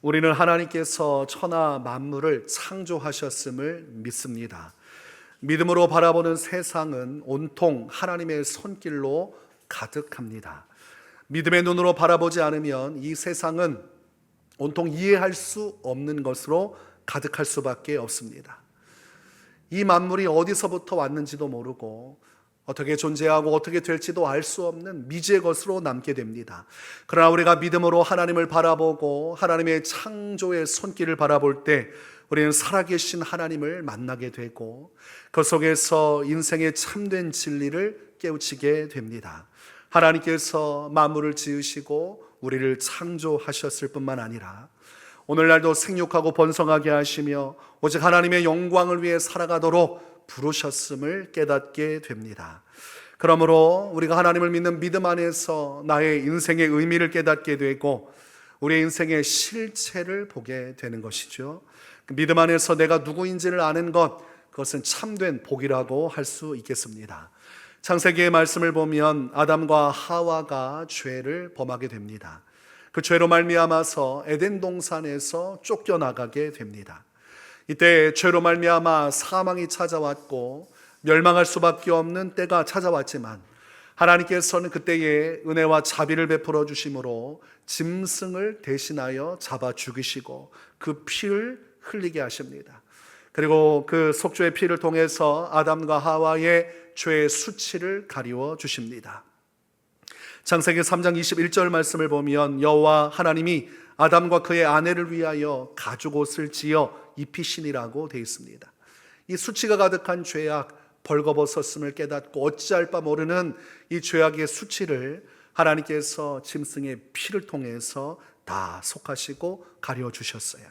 우리는 하나님께서 천하 만물을 창조하셨음을 믿습니다. 믿음으로 바라보는 세상은 온통 하나님의 손길로 가득합니다. 믿음의 눈으로 바라보지 않으면 이 세상은 온통 이해할 수 없는 것으로 가득할 수밖에 없습니다. 이 만물이 어디서부터 왔는지도 모르고 어떻게 존재하고 어떻게 될지도 알 수 없는 미지의 것으로 남게 됩니다. 그러나 우리가 믿음으로 하나님을 바라보고 하나님의 창조의 손길을 바라볼 때 우리는 살아계신 하나님을 만나게 되고 그 속에서 인생의 참된 진리를 깨우치게 됩니다. 하나님께서 만물을 지으시고 우리를 창조하셨을 뿐만 아니라 오늘날도 생육하고 번성하게 하시며 오직 하나님의 영광을 위해 살아가도록 부르셨음을 깨닫게 됩니다. 그러므로 우리가 하나님을 믿는 믿음 안에서 나의 인생의 의미를 깨닫게 되고 우리의 인생의 실체를 보게 되는 것이죠. 믿음 안에서 내가 누구인지를 아는 것, 그것은 참된 복이라고 할 수 있겠습니다. 창세기의 말씀을 보면 아담과 하와가 죄를 범하게 됩니다. 그 죄로 말미암아서 에덴 동산에서 쫓겨나가게 됩니다. 이때 죄로 말미암아 사망이 찾아왔고 멸망할 수밖에 없는 때가 찾아왔지만 하나님께서는 그때에 은혜와 자비를 베풀어 주심으로 짐승을 대신하여 잡아 죽이시고 그 피를 흘리게 하십니다. 그리고 그 속죄의 피를 통해서 아담과 하와의 죄의 수치를 가리워 주십니다. 창세기 3장 21절 말씀을 보면 여호와 하나님이 아담과 그의 아내를 위하여 가죽옷을 지어 입히시니라고 되어 있습니다. 이 수치가 가득한 죄악, 벌거벗었음을 깨닫고 어찌할 바 모르는 이 죄악의 수치를 하나님께서 짐승의 피를 통해서 다 속하시고 가려 주셨어요.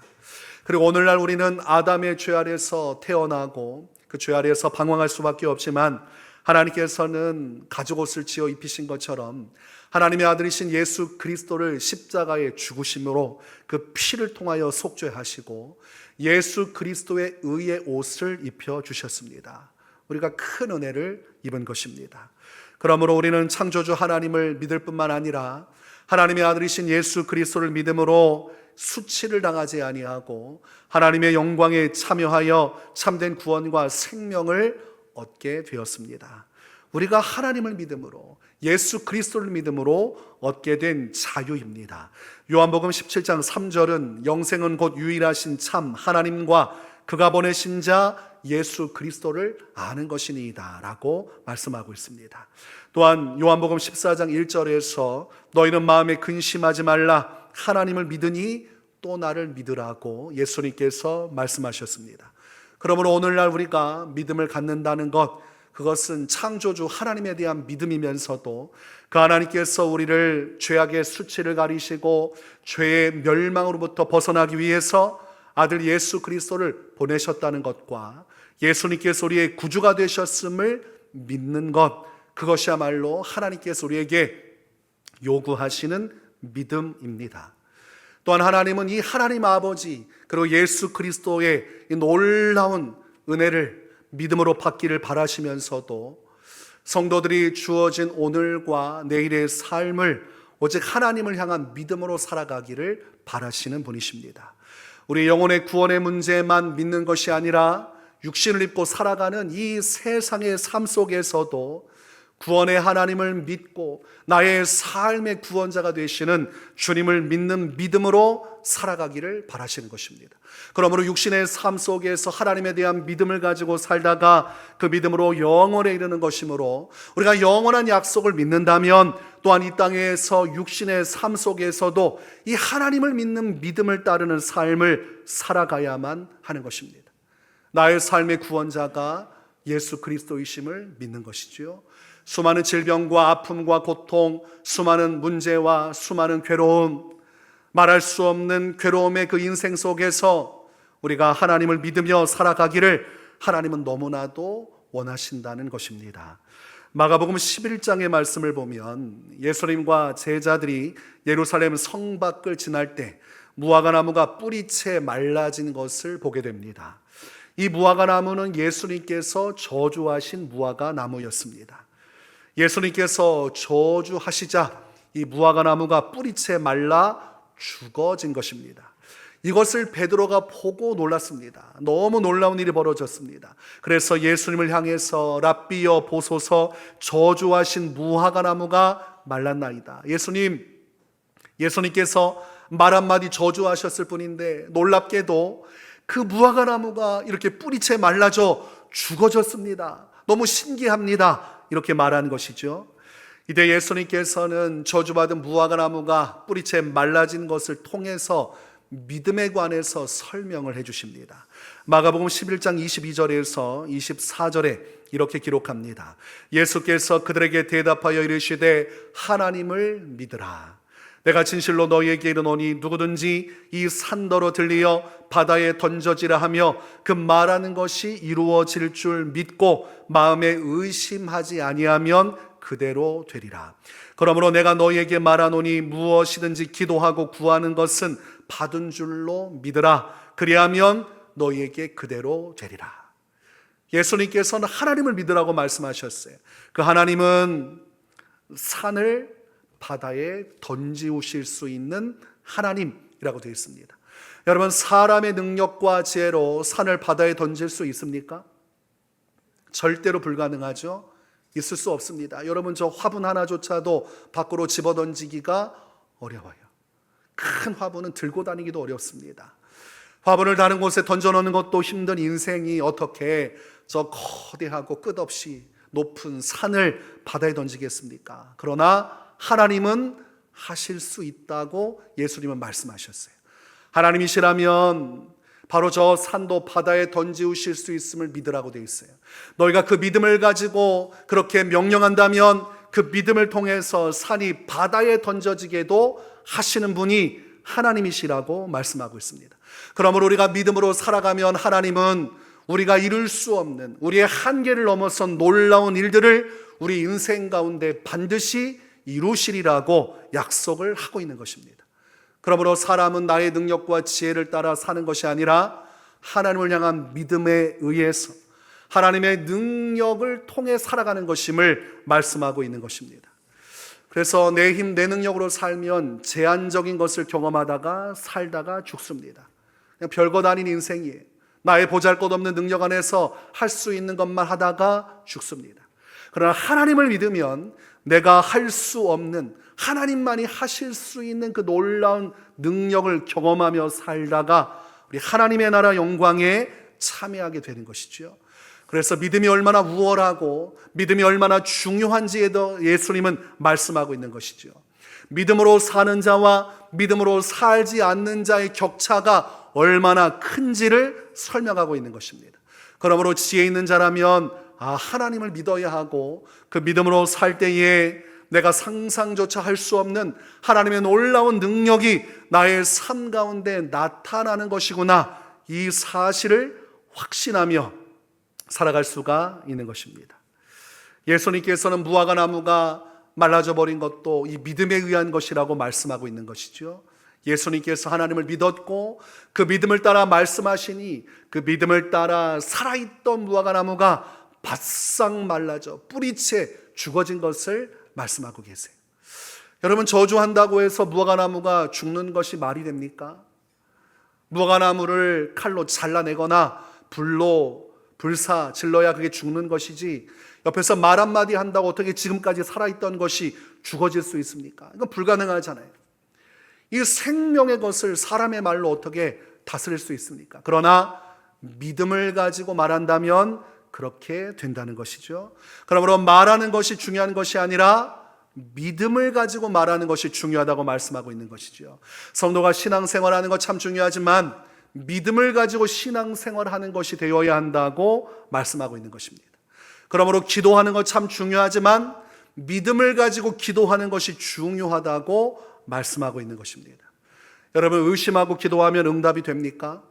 그리고 오늘날 우리는 아담의 죄 아래서 태어나고 그 죄 아래서 방황할 수밖에 없지만 하나님께서는 가죽옷을 지어 입히신 것처럼 하나님의 아들이신 예수 그리스도를 십자가에 죽으심으로 그 피를 통하여 속죄하시고 예수 그리스도의 의의 옷을 입혀 주셨습니다. 우리가 큰 은혜를 입은 것입니다. 그러므로 우리는 창조주 하나님을 믿을 뿐만 아니라 하나님의 아들이신 예수 그리스도를 믿음으로 수치를 당하지 아니하고 하나님의 영광에 참여하여 참된 구원과 생명을 얻게 되었습니다. 우리가 하나님을 믿음으로 예수 그리스도를 믿음으로 얻게 된 자유입니다. 요한복음 17장 3절은 영생은 곧 유일하신 참 하나님과 그가 보내신 자 예수 그리스도를 아는 것이니이다 라고 말씀하고 있습니다. 또한 요한복음 14장 1절에서 너희는 마음에 근심하지 말라 하나님을 믿으니 또 나를 믿으라고 예수님께서 말씀하셨습니다. 그러므로 오늘날 우리가 믿음을 갖는다는 것, 그것은 창조주 하나님에 대한 믿음이면서도 그 하나님께서 우리를 죄악의 수치를 가리시고 죄의 멸망으로부터 벗어나기 위해서 아들 예수 그리스도를 보내셨다는 것과 예수님께서 우리의 구주가 되셨음을 믿는 것, 그것이야말로 하나님께서 우리에게 요구하시는 믿음입니다. 또한 하나님은 이 하나님 아버지 그리고 예수 그리스도의 이 놀라운 은혜를 믿음으로 받기를 바라시면서도 성도들이 주어진 오늘과 내일의 삶을 오직 하나님을 향한 믿음으로 살아가기를 바라시는 분이십니다. 우리 영혼의 구원의 문제만 믿는 것이 아니라 육신을 입고 살아가는 이 세상의 삶 속에서도 구원의 하나님을 믿고 나의 삶의 구원자가 되시는 주님을 믿는 믿음으로 살아가기를 바라시는 것입니다. 그러므로 육신의 삶 속에서 하나님에 대한 믿음을 가지고 살다가 그 믿음으로 영원에 이르는 것이므로 우리가 영원한 약속을 믿는다면 또한 이 땅에서 육신의 삶 속에서도 이 하나님을 믿는 믿음을 따르는 삶을 살아가야만 하는 것입니다. 나의 삶의 구원자가 예수 그리스도이심을 믿는 것이지요. 수많은 질병과 아픔과 고통, 수많은 문제와 수많은 괴로움, 말할 수 없는 괴로움의 그 인생 속에서 우리가 하나님을 믿으며 살아가기를 하나님은 너무나도 원하신다는 것입니다. 마가복음 11장의 말씀을 보면 예수님과 제자들이 예루살렘 성 밖을 지날 때 무화과 나무가 뿌리채 말라진 것을 보게 됩니다. 이 무화과 나무는 예수님께서 저주하신 무화과 나무였습니다. 예수님께서 저주하시자 이 무화과 나무가 뿌리채 말라 죽어진 것입니다. 이것을 베드로가 보고 놀랐습니다. 너무 놀라운 일이 벌어졌습니다. 그래서 예수님을 향해서 랍비여 보소서, 저주하신 무화과 나무가 말랐나이다. 예수님께서 말 한마디 저주하셨을 뿐인데 놀랍게도 그 무화과 나무가 이렇게 뿌리채 말라져 죽어졌습니다. 너무 신기합니다. 이렇게 말한 것이죠. 이때 예수님께서는 저주받은 무화과 나무가 뿌리채 말라진 것을 통해서 믿음에 관해서 설명을 해 주십니다. 마가복음 11장 22절에서 24절에 이렇게 기록합니다. 예수께서 그들에게 대답하여 이르시되 하나님을 믿으라. 내가 진실로 너희에게 이르노니 누구든지 이 산더러 들리어 바다에 던져지라 하며 그 말하는 것이 이루어질 줄 믿고 마음에 의심하지 아니하면 그대로 되리라. 그러므로 내가 너희에게 말하노니 무엇이든지 기도하고 구하는 것은 받은 줄로 믿으라. 그리하면 너희에게 그대로 되리라. 예수님께서는 하나님을 믿으라고 말씀하셨어요. 그 하나님은 산을 바다에 던지우실 수 있는 하나님이라고 되어 있습니다. 여러분, 사람의 능력과 지혜로 산을 바다에 던질 수 있습니까? 절대로 불가능하죠. 있을 수 없습니다. 여러분, 저 화분 하나조차도 밖으로 집어던지기가 어려워요. 큰 화분은 들고 다니기도 어렵습니다. 화분을 다른 곳에 던져놓는 것도 힘든 인생이 어떻게 저 거대하고 끝없이 높은 산을 바다에 던지겠습니까? 그러나 하나님은 하실 수 있다고 예수님은 말씀하셨어요. 하나님이시라면 바로 저 산도 바다에 던지우실 수 있음을 믿으라고 되어 있어요. 너희가 그 믿음을 가지고 그렇게 명령한다면 그 믿음을 통해서 산이 바다에 던져지게도 하시는 분이 하나님이시라고 말씀하고 있습니다. 그러므로 우리가 믿음으로 살아가면 하나님은 우리가 이룰 수 없는 우리의 한계를 넘어선 놀라운 일들을 우리 인생 가운데 반드시 이루시리라고 약속을 하고 있는 것입니다. 그러므로 사람은 나의 능력과 지혜를 따라 사는 것이 아니라 하나님을 향한 믿음에 의해서 하나님의 능력을 통해 살아가는 것임을 말씀하고 있는 것입니다. 그래서 내 힘, 내 능력으로 살면 제한적인 것을 경험하다가 살다가 죽습니다. 그냥 별것 아닌 인생이에요. 나의 보잘것없는 능력 안에서 할 수 있는 것만 하다가 죽습니다. 그러나 하나님을 믿으면 내가 할 수 없는, 하나님만이 하실 수 있는 그 놀라운 능력을 경험하며 살다가 우리 하나님의 나라 영광에 참여하게 되는 것이죠. 그래서 믿음이 얼마나 우월하고 믿음이 얼마나 중요한지에 더 예수님은 말씀하고 있는 것이죠. 믿음으로 사는 자와 믿음으로 살지 않는 자의 격차가 얼마나 큰지를 설명하고 있는 것입니다. 그러므로 지혜 있는 자라면 하나님을 믿어야 하고 그 믿음으로 살 때에 내가 상상조차 할 수 없는 하나님의 놀라운 능력이 나의 삶 가운데 나타나는 것이구나, 이 사실을 확신하며 살아갈 수가 있는 것입니다. 예수님께서는 무화과 나무가 말라져 버린 것도 이 믿음에 의한 것이라고 말씀하고 있는 것이죠. 예수님께서 하나님을 믿었고 그 믿음을 따라 말씀하시니 그 믿음을 따라 살아있던 무화과 나무가 바싹 말라져 뿌리채 죽어진 것을 말씀하고 계세요. 여러분, 저주한다고 해서 무화과 나무가 죽는 것이 말이 됩니까? 무화과 나무를 칼로 잘라내거나 불로 불사 질러야 그게 죽는 것이지, 옆에서 말 한마디 한다고 어떻게 지금까지 살아있던 것이 죽어질 수 있습니까? 이건 불가능하잖아요. 이 생명의 것을 사람의 말로 어떻게 다스릴 수 있습니까? 그러나 믿음을 가지고 말한다면 그렇게 된다는 것이죠. 그러므로 말하는 것이 중요한 것이 아니라 믿음을 가지고 말하는 것이 중요하다고 말씀하고 있는 것이죠. 성도가 신앙생활하는 것 참 중요하지만 믿음을 가지고 신앙생활하는 것이 되어야 한다고 말씀하고 있는 것입니다. 그러므로 기도하는 것 참 중요하지만 믿음을 가지고 기도하는 것이 중요하다고 말씀하고 있는 것입니다. 여러분, 의심하고 기도하면 응답이 됩니까?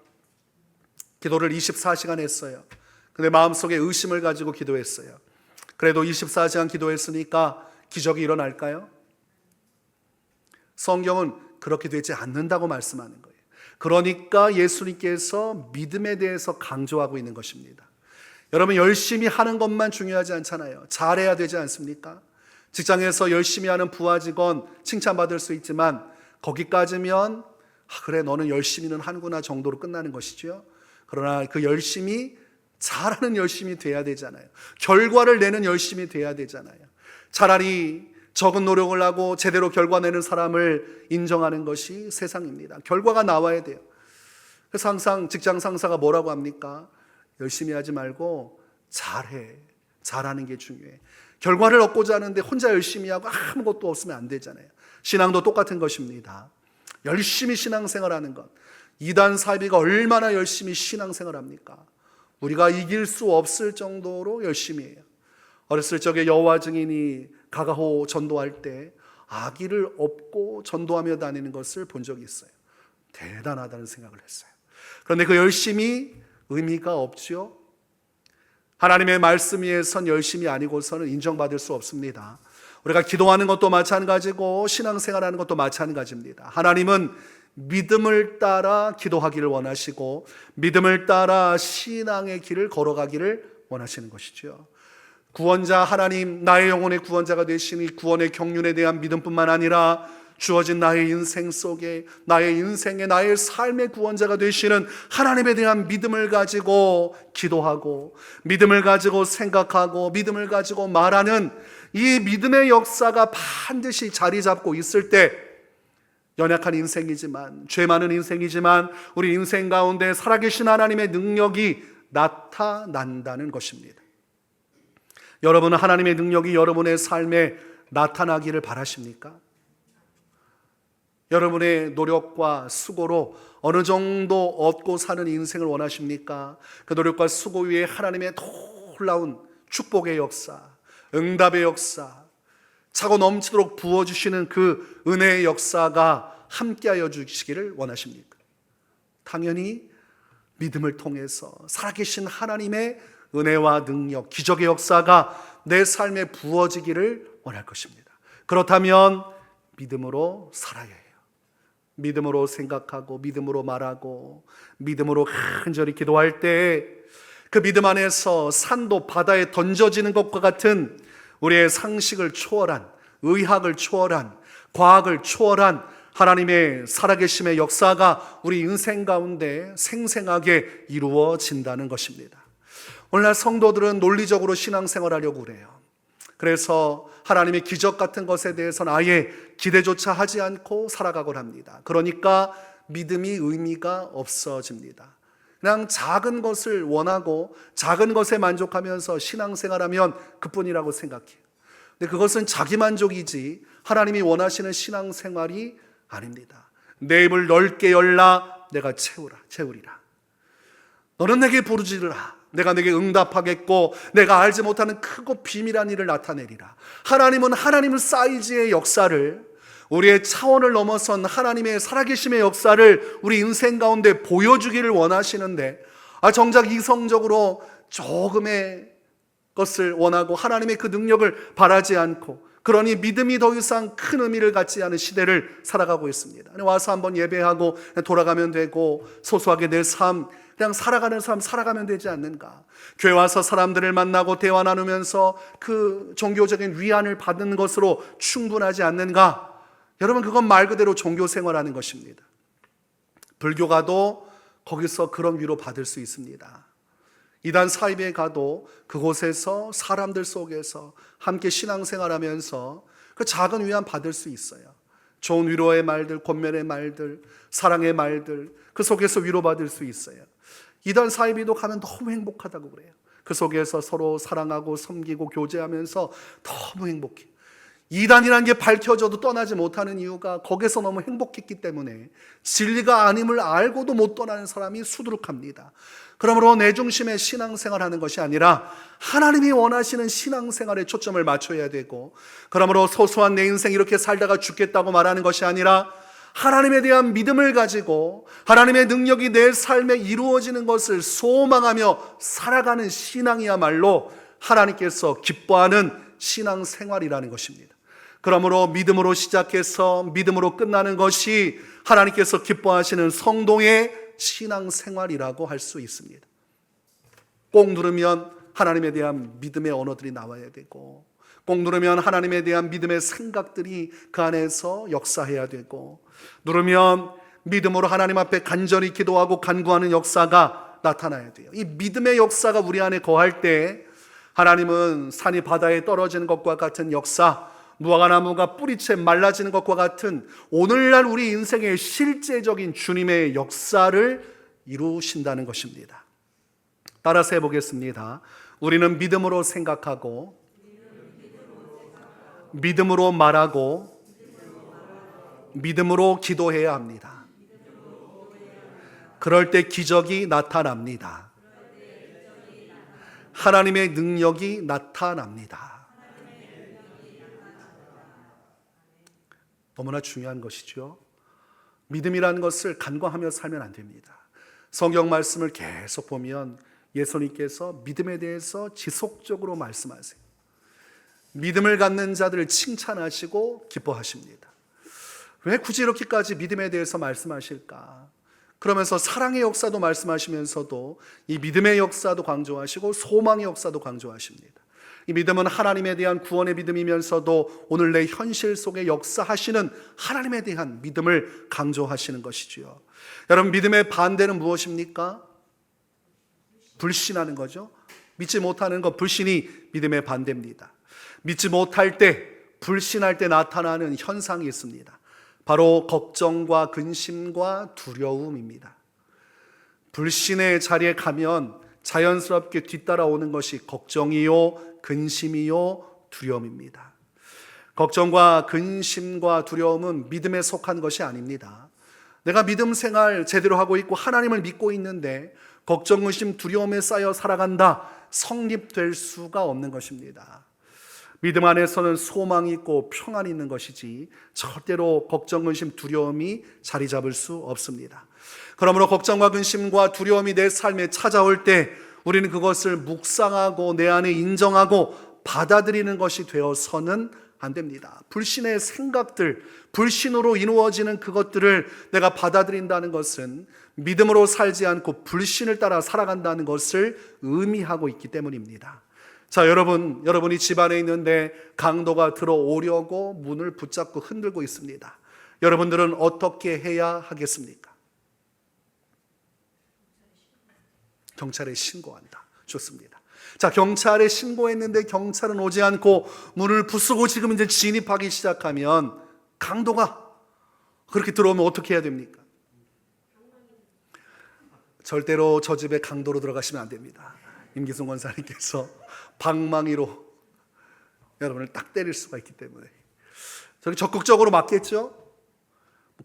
기도를 24시간 했어요. 근데 마음속에 의심을 가지고 기도했어요. 그래도 24시간 기도했으니까 기적이 일어날까요? 성경은 그렇게 되지 않는다고 말씀하는 거예요. 그러니까 예수님께서 믿음에 대해서 강조하고 있는 것입니다. 여러분, 열심히 하는 것만 중요하지 않잖아요. 잘해야 되지 않습니까? 직장에서 열심히 하는 부하 직원 칭찬받을 수 있지만 거기까지면 그래 너는 열심히는 하는구나 정도로 끝나는 것이죠. 그러나 그 열심히 잘하는 열심이 돼야 되잖아요. 결과를 내는 열심이 돼야 되잖아요. 차라리 적은 노력을 하고 제대로 결과 내는 사람을 인정하는 것이 세상입니다. 결과가 나와야 돼요. 그래서 항상 직장 상사가 뭐라고 합니까? 열심히 하지 말고 잘해. 잘하는 게 중요해. 결과를 얻고자 하는데 혼자 열심히 하고 아무것도 없으면 안 되잖아요. 신앙도 똑같은 것입니다. 열심히 신앙생활하는 것. 이단 사이비가 얼마나 열심히 신앙생활합니까? 우리가 이길 수 없을 정도로 열심히 해요. 어렸을 적에 여호와 증인이 가가호 전도할 때 아기를 업고 전도하며 다니는 것을 본 적이 있어요. 대단하다는 생각을 했어요. 그런데 그 열심이 의미가 없죠. 하나님의 말씀 위에선 열심이 아니고서는 인정받을 수 없습니다. 우리가 기도하는 것도 마찬가지고 신앙생활하는 것도 마찬가지입니다. 하나님은 믿음을 따라 기도하기를 원하시고 믿음을 따라 신앙의 길을 걸어가기를 원하시는 것이죠. 구원자 하나님, 나의 영혼의 구원자가 되시니 구원의 경륜에 대한 믿음뿐만 아니라 주어진 나의 인생 속에 나의 인생에 나의 삶의 구원자가 되시는 하나님에 대한 믿음을 가지고 기도하고 믿음을 가지고 생각하고 믿음을 가지고 말하는 이 믿음의 역사가 반드시 자리 잡고 있을 때 연약한 인생이지만 죄 많은 인생이지만 우리 인생 가운데 살아계신 하나님의 능력이 나타난다는 것입니다. 여러분은 하나님의 능력이 여러분의 삶에 나타나기를 바라십니까? 여러분의 노력과 수고로 어느 정도 얻고 사는 인생을 원하십니까? 그 노력과 수고 위에 하나님의 놀라운 축복의 역사, 응답의 역사, 차고 넘치도록 부어주시는 그 은혜의 역사가 함께하여 주시기를 원하십니까? 당연히 믿음을 통해서 살아계신 하나님의 은혜와 능력, 기적의 역사가 내 삶에 부어지기를 원할 것입니다. 그렇다면 믿음으로 살아야 해요. 믿음으로 생각하고 믿음으로 말하고 믿음으로 간절히 기도할 때 그 믿음 안에서 산도 바다에 던져지는 것과 같은 우리의 상식을 초월한, 의학을 초월한, 과학을 초월한 하나님의 살아계심의 역사가 우리 인생 가운데 생생하게 이루어진다는 것입니다. 오늘날 성도들은 논리적으로 신앙생활하려고 그래요. 그래서 하나님의 기적 같은 것에 대해서는 아예 기대조차 하지 않고 살아가곤 합니다. 그러니까 믿음이 의미가 없어집니다. 그냥 작은 것을 원하고 작은 것에 만족하면서 신앙생활하면 그뿐이라고 생각해요. 근데 그것은 자기만족이지 하나님이 원하시는 신앙생활이 아닙니다. 내 입을 넓게 열라 내가 채우리라. 너는 내게 부르짖으라 내가 내게 응답하겠고 내가 알지 못하는 크고 비밀한 일을 나타내리라. 하나님은 하나님의 사이즈의 역사를, 우리의 차원을 넘어선 하나님의 살아계심의 역사를 우리 인생 가운데 보여주기를 원하시는데 정작 이성적으로 조금의 것을 원하고 하나님의 그 능력을 바라지 않고, 그러니 믿음이 더 이상 큰 의미를 갖지 않은 시대를 살아가고 있습니다. 와서 한번 예배하고 돌아가면 되고 소소하게 내 삶 그냥 살아가는 삶 살아가면 되지 않는가? 교회 와서 사람들을 만나고 대화 나누면서 그 종교적인 위안을 받는 것으로 충분하지 않는가? 여러분, 그건 말 그대로 종교 생활하는 것입니다. 불교가도 거기서 그런 위로 받을 수 있습니다. 이단 사이비에 가도 그곳에서 사람들 속에서 함께 신앙생활하면서 그 작은 위안 받을 수 있어요. 좋은 위로의 말들, 권면의 말들, 사랑의 말들, 그 속에서 위로받을 수 있어요. 이단 사이비도 가면 너무 행복하다고 그래요. 그 속에서 서로 사랑하고 섬기고 교제하면서 너무 행복해. 이단이라는 게 밝혀져도 떠나지 못하는 이유가 거기서 너무 행복했기 때문에 진리가 아님을 알고도 못 떠나는 사람이 수두룩합니다. 그러므로 내 중심의 신앙생활하는 것이 아니라 하나님이 원하시는 신앙생활에 초점을 맞춰야 되고, 그러므로 소소한 내 인생 이렇게 살다가 죽겠다고 말하는 것이 아니라 하나님에 대한 믿음을 가지고 하나님의 능력이 내 삶에 이루어지는 것을 소망하며 살아가는 신앙이야말로 하나님께서 기뻐하는 신앙생활이라는 것입니다. 그러므로 믿음으로 시작해서 믿음으로 끝나는 것이 하나님께서 기뻐하시는 성도의 신앙생활이라고 할 수 있습니다. 꼭 누르면 하나님에 대한 믿음의 언어들이 나와야 되고, 꼭 누르면 하나님에 대한 믿음의 생각들이 그 안에서 역사해야 되고, 누르면 믿음으로 하나님 앞에 간절히 기도하고 간구하는 역사가 나타나야 돼요. 이 믿음의 역사가 우리 안에 거할 때 하나님은 산이 바다에 떨어지는 것과 같은 역사, 무화과나무가 뿌리채 말라지는 것과 같은 오늘날 우리 인생의 실제적인 주님의 역사를 이루신다는 것입니다. 따라서 해보겠습니다. 우리는 믿음으로 생각하고 믿음으로 말하고 믿음으로 기도해야 합니다. 그럴 때 기적이 나타납니다. 하나님의 능력이 나타납니다. 너무나 중요한 것이죠. 믿음이라는 것을 간과하며 살면 안 됩니다. 성경 말씀을 계속 보면 예수님께서 믿음에 대해서 지속적으로 말씀하세요. 믿음을 갖는 자들을 칭찬하시고 기뻐하십니다. 왜 굳이 이렇게까지 믿음에 대해서 말씀하실까? 그러면서 사랑의 역사도 말씀하시면서도 이 믿음의 역사도 강조하시고 소망의 역사도 강조하십니다. 이 믿음은 하나님에 대한 구원의 믿음이면서도 오늘 내 현실 속에 역사하시는 하나님에 대한 믿음을 강조하시는 것이지요. 여러분, 믿음의 반대는 무엇입니까? 불신하는 거죠. 믿지 못하는 것, 불신이 믿음의 반대입니다. 믿지 못할 때, 불신할 때 나타나는 현상이 있습니다. 바로 걱정과 근심과 두려움입니다. 불신의 자리에 가면 자연스럽게 뒤따라오는 것이 걱정이요, 근심이요, 두려움입니다. 걱정과 근심과 두려움은 믿음에 속한 것이 아닙니다. 내가 믿음 생활 제대로 하고 있고 하나님을 믿고 있는데 걱정, 근심, 두려움에 쌓여 살아간다, 성립될 수가 없는 것입니다. 믿음 안에서는 소망이 있고 평안이 있는 것이지 절대로 걱정, 근심, 두려움이 자리 잡을 수 없습니다. 그러므로 걱정과 근심과 두려움이 내 삶에 찾아올 때 우리는 그것을 묵상하고 내 안에 인정하고 받아들이는 것이 되어서는 안 됩니다. 불신의 생각들, 불신으로 이루어지는 그것들을 내가 받아들인다는 것은 믿음으로 살지 않고 불신을 따라 살아간다는 것을 의미하고 있기 때문입니다. 자, 여러분이 집안에 있는데 강도가 들어오려고 문을 붙잡고 흔들고 있습니다. 여러분들은 어떻게 해야 하겠습니까? 경찰에 신고한다. 좋습니다. 자, 경찰에 신고했는데 경찰은 오지 않고 문을 부수고 지금 이제 진입하기 시작하면 강도가 그렇게 들어오면 어떻게 해야 됩니까? 절대로 저 집에 강도로 들어가시면 안 됩니다. 임기순 권사님께서 방망이로 여러분을 딱 때릴 수가 있기 때문에 저기 적극적으로 맞겠죠?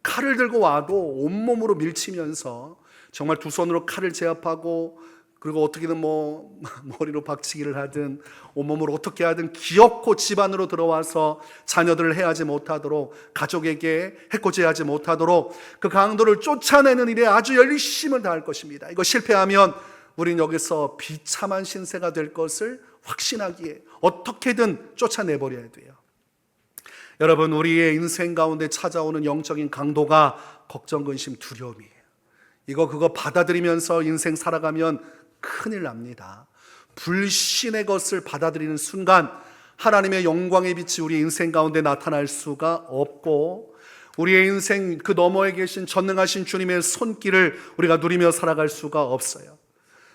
칼을 들고 와도 온몸으로 밀치면서 정말 두 손으로 칼을 제압하고 그리고 어떻게든 머리로 박치기를 하든 온몸으로 어떻게 하든 기어코 집 안으로 들어와서 자녀들을 해하지 못하도록, 가족에게 해코지하지 못하도록 그 강도를 쫓아내는 일에 아주 열심을 다할 것입니다. 이거 실패하면 우린 여기서 비참한 신세가 될 것을 확신하기에 어떻게든 쫓아내버려야 돼요. 여러분, 우리의 인생 가운데 찾아오는 영적인 강도가 걱정, 근심, 두려움이에요. 그거 받아들이면서 인생 살아가면 큰일 납니다. 불신의 것을 받아들이는 순간 하나님의 영광의 빛이 우리 인생 가운데 나타날 수가 없고 우리의 인생 그 너머에 계신 전능하신 주님의 손길을 우리가 누리며 살아갈 수가 없어요.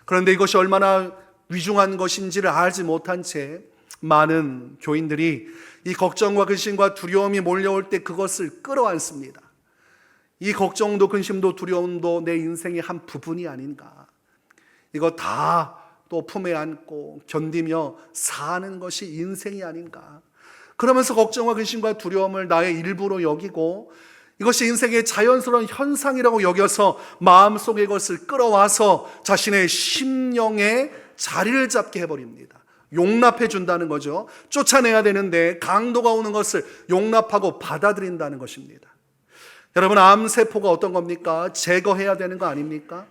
그런데 이것이 얼마나 위중한 것인지를 알지 못한 채 많은 교인들이 이 걱정과 근심과 두려움이 몰려올 때 그것을 끌어안습니다. 이 걱정도 근심도 두려움도 내 인생의 한 부분이 아닌가, 이거 다 또 품에 안고 견디며 사는 것이 인생이 아닌가, 그러면서 걱정과 근심과 두려움을 나의 일부로 여기고 이것이 인생의 자연스러운 현상이라고 여겨서 마음속에 이것을 끌어와서 자신의 심령에 자리를 잡게 해버립니다. 용납해 준다는 거죠. 쫓아내야 되는데 강도가 오는 것을 용납하고 받아들인다는 것입니다. 여러분, 암세포가 어떤 겁니까? 제거해야 되는 거 아닙니까?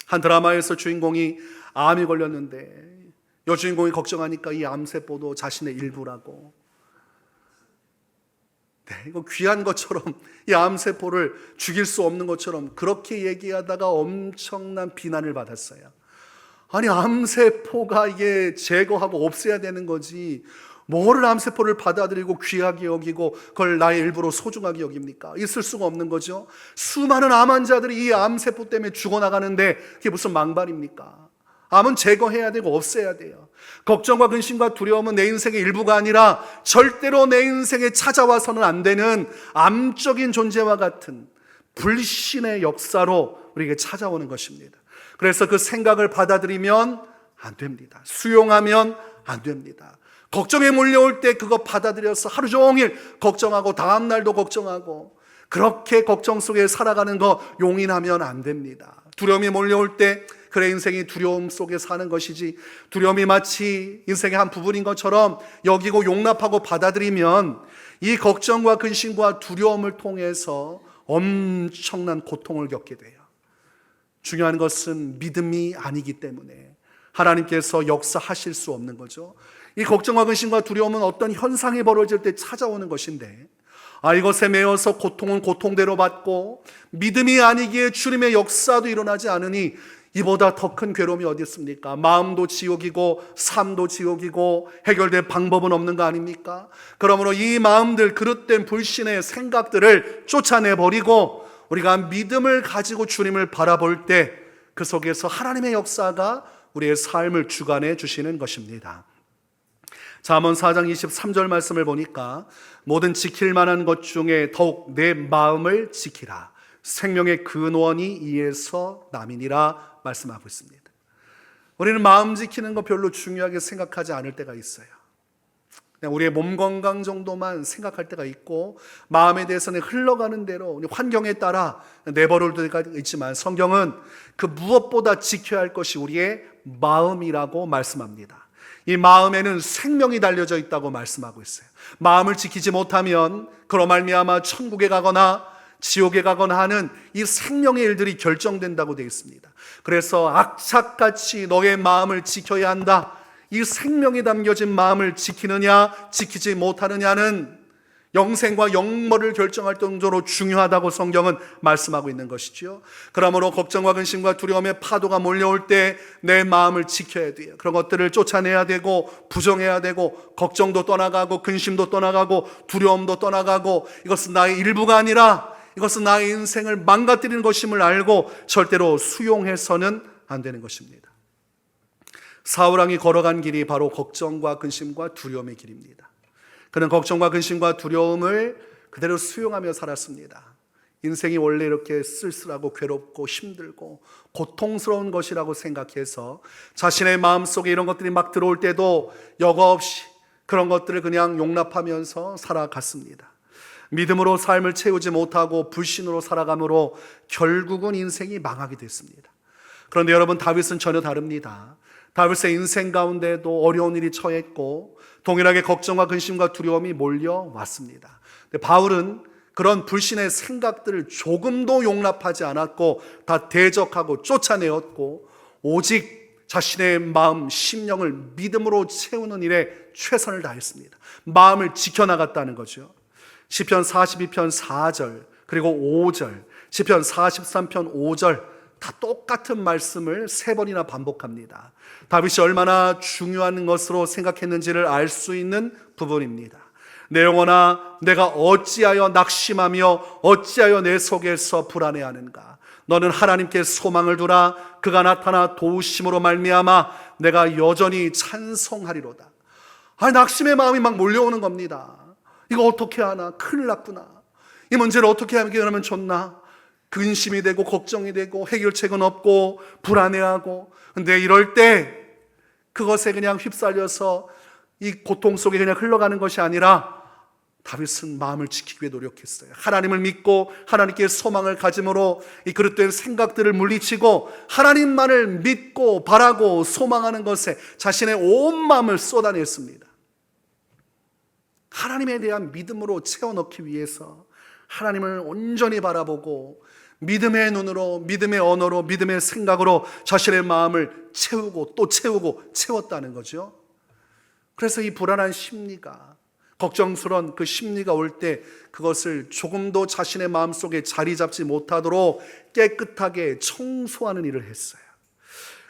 한 드라마에서 주인공이 암이 걸렸는데 여주인공이 걱정하니까 이 암세포도 자신의 일부라고, 이거 귀한 것처럼 이 암세포를 죽일 수 없는 것처럼 그렇게 얘기하다가 엄청난 비난을 받았어요. 아니, 암세포가 이게 제거하고 없애야 되는 거지 뭐를 암세포를 받아들이고 귀하게 여기고 그걸 나의 일부로 소중하게 여깁니까? 있을 수가 없는 거죠. 수많은 암 환자들이 이 암세포 때문에 죽어나가는데 그게 무슨 망발입니까? 암은 제거해야 되고 없애야 돼요. 걱정과 근심과 두려움은 내 인생의 일부가 아니라 절대로 내 인생에 찾아와서는 안 되는 암적인 존재와 같은 불신의 역사로 우리에게 찾아오는 것입니다. 그래서 그 생각을 받아들이면 안 됩니다. 수용하면 안 됩니다. 걱정에 몰려올 때 그거 받아들여서 하루 종일 걱정하고 다음 날도 걱정하고 그렇게 걱정 속에 살아가는 거 용인하면 안 됩니다. 두려움이 몰려올 때 그래 인생이 두려움 속에 사는 것이지, 두려움이 마치 인생의 한 부분인 것처럼 여기고 용납하고 받아들이면 이 걱정과 근심과 두려움을 통해서 엄청난 고통을 겪게 돼요. 중요한 것은 믿음이 아니기 때문에 하나님께서 역사하실 수 없는 거죠. 이 걱정과 근심과 두려움은 어떤 현상이 벌어질 때 찾아오는 것인데, 이것에 매여서 고통은 고통대로 받고 믿음이 아니기에 주님의 역사도 일어나지 않으니 이보다 더 큰 괴로움이 어디 있습니까? 마음도 지옥이고 삶도 지옥이고 해결될 방법은 없는 거 아닙니까? 그러므로 이 마음들, 그릇된 불신의 생각들을 쫓아내버리고 우리가 믿음을 가지고 주님을 바라볼 때 그 속에서 하나님의 역사가 우리의 삶을 주관해 주시는 것입니다. 잠언 4장 23절 말씀을 보니까 모든 지킬 만한 것 중에 더욱 내 마음을 지키라. 생명의 근원이 이에서 남이니라 말씀하고 있습니다. 우리는 마음 지키는 거 별로 중요하게 생각하지 않을 때가 있어요. 그냥 우리의 몸 건강 정도만 생각할 때가 있고 마음에 대해서는 흘러가는 대로 환경에 따라 내버릴 때가 있지만 성경은 그 무엇보다 지켜야 할 것이 우리의 마음이라고 말씀합니다. 이 마음에는 생명이 달려져 있다고 말씀하고 있어요. 마음을 지키지 못하면 그로 말미암아 천국에 가거나 지옥에 가거나 하는 이 생명의 일들이 결정된다고 되어 있습니다. 그래서 악착같이 너의 마음을 지켜야 한다. 이 생명이 담겨진 마음을 지키느냐 지키지 못하느냐는 영생과 영머를 결정할 정도로 중요하다고 성경은 말씀하고 있는 것이죠. 그러므로 걱정과 근심과 두려움의 파도가 몰려올 때 내 마음을 지켜야 돼요. 그런 것들을 쫓아내야 되고 부정해야 되고 걱정도 떠나가고 근심도 떠나가고 두려움도 떠나가고 이것은 나의 일부가 아니라 이것은 나의 인생을 망가뜨리는 것임을 알고 절대로 수용해서는 안 되는 것입니다. 사울왕이 걸어간 길이 바로 걱정과 근심과 두려움의 길입니다. 그는 걱정과 근심과 두려움을 그대로 수용하며 살았습니다. 인생이 원래 이렇게 쓸쓸하고 괴롭고 힘들고 고통스러운 것이라고 생각해서 자신의 마음속에 이런 것들이 막 들어올 때도 여과 없이 그런 것들을 그냥 용납하면서 살아갔습니다. 믿음으로 삶을 채우지 못하고 불신으로 살아감으로 결국은 인생이 망하게 됐습니다. 그런데 여러분, 다윗은 전혀 다릅니다. 다윗의 인생 가운데도 어려운 일이 처했고 동일하게 걱정과 근심과 두려움이 몰려왔습니다. 근데 바울은 그런 불신의 생각들을 조금도 용납하지 않았고 다 대적하고 쫓아내었고 오직 자신의 마음, 심령을 믿음으로 채우는 일에 최선을 다했습니다. 마음을 지켜나갔다는 거죠. 시편 42편 4절 그리고 5절, 시편 43편 5절 다 똑같은 말씀을 3번이나 반복합니다. 다윗이 얼마나 중요한 것으로 생각했는지를 알 수 있는 부분입니다. 내 영혼아, 내가 어찌하여 낙심하며 어찌하여 내 속에서 불안해하는가? 너는 하나님께 소망을 두라. 그가 나타나 도우심으로 말미암아 내가 여전히 찬송하리로다. 낙심의 마음이 막 몰려오는 겁니다. 이거 어떻게 하나? 큰일 났구나. 이 문제를 어떻게 해결하면 좋나? 근심이 되고 걱정이 되고 해결책은 없고 불안해하고. 근데 이럴 때 그것에 그냥 휩쓸려서 이 고통 속에 그냥 흘러가는 것이 아니라 다윗은 마음을 지키기 위해 노력했어요. 하나님을 믿고 하나님께 소망을 가짐으로 이 그릇된 생각들을 물리치고 하나님만을 믿고 바라고 소망하는 것에 자신의 온 마음을 쏟아냈습니다. 하나님에 대한 믿음으로 채워넣기 위해서 하나님을 온전히 바라보고 믿음의 눈으로, 믿음의 언어로, 믿음의 생각으로 자신의 마음을 채우고 또 채우고 채웠다는 거죠. 그래서 이 불안한 심리가, 걱정스러운 그 심리가 올 때 그것을 조금도 자신의 마음속에 자리 잡지 못하도록 깨끗하게 청소하는 일을 했어요.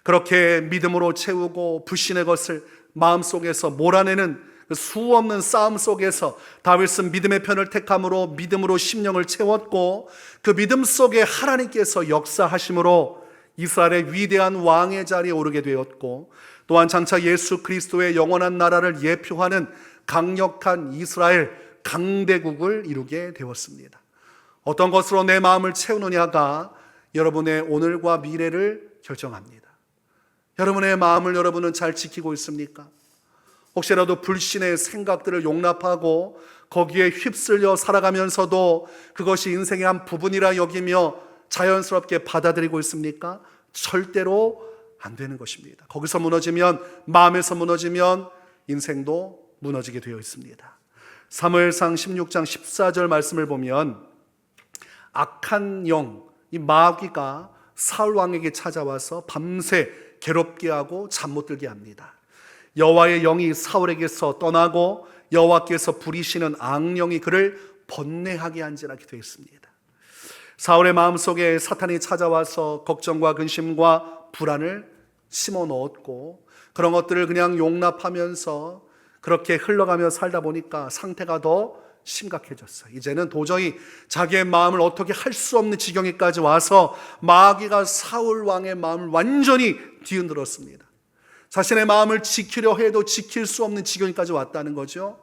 그렇게 믿음으로 채우고 불신의 것을 마음속에서 몰아내는 수 없는 싸움 속에서 다윗은 믿음의 편을 택함으로 믿음으로 심령을 채웠고, 그 믿음 속에 하나님께서 역사하심으로 이스라엘의 위대한 왕의 자리에 오르게 되었고, 또한 장차 예수 그리스도의 영원한 나라를 예표하는 강력한 이스라엘 강대국을 이루게 되었습니다. 어떤 것으로 내 마음을 채우느냐가 여러분의 오늘과 미래를 결정합니다. 여러분의 마음을 여러분은 잘 지키고 있습니까? 혹시라도 불신의 생각들을 용납하고 거기에 휩쓸려 살아가면서도 그것이 인생의 한 부분이라 여기며 자연스럽게 받아들이고 있습니까? 절대로 안 되는 것입니다. 거기서 무너지면, 마음에서 무너지면 인생도 무너지게 되어 있습니다. 사무엘상 16장 14절 말씀을 보면 악한 영, 이 마귀가 사울 왕에게 찾아와서 밤새 괴롭게 하고 잠 못 들게 합니다. 여호와의 영이 사울에게서 떠나고 여호와께서 부리시는 악령이 그를 번뇌하게 한지라 되어 있습니다. 사울의 마음속에 사탄이 찾아와서 걱정과 근심과 불안을 심어 넣었고, 그런 것들을 그냥 용납하면서 그렇게 흘러가며 살다 보니까 상태가 더 심각해졌어요. 이제는 도저히 자기의 마음을 어떻게 할 수 없는 지경에까지 와서 마귀가 사울 왕의 마음을 완전히 뒤흔들었습니다. 자신의 마음을 지키려 해도 지킬 수 없는 지경까지 왔다는 거죠.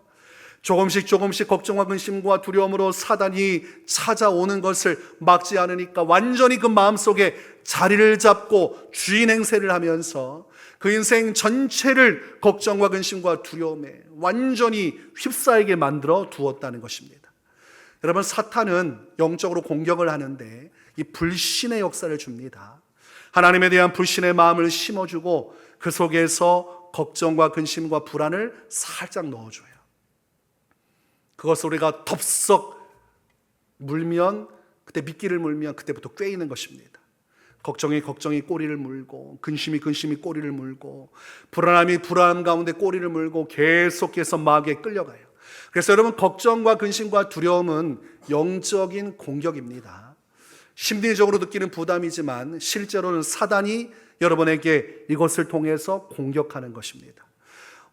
조금씩 걱정과 근심과 두려움으로 사단이 찾아오는 것을 막지 않으니까 완전히 그 마음속에 자리를 잡고 주인 행세를 하면서 그 인생 전체를 걱정과 근심과 두려움에 완전히 휩싸이게 만들어 두었다는 것입니다. 여러분, 사탄은 영적으로 공격을 하는데 이 불신의 역사를 줍니다. 하나님에 대한 불신의 마음을 심어주고 그 속에서 걱정과 근심과 불안을 살짝 넣어줘요. 그것을 우리가 덥석 물면, 그때 미끼를 물면 그때부터 꿰이는 것입니다. 걱정이 꼬리를 물고, 근심이 꼬리를 물고, 불안함이 불안함 가운데 꼬리를 물고 계속해서 마귀에 끌려가요. 그래서 여러분, 걱정과 근심과 두려움은 영적인 공격입니다. 심리적으로 느끼는 부담이지만 실제로는 사단이 여러분에게 이것을 통해서 공격하는 것입니다.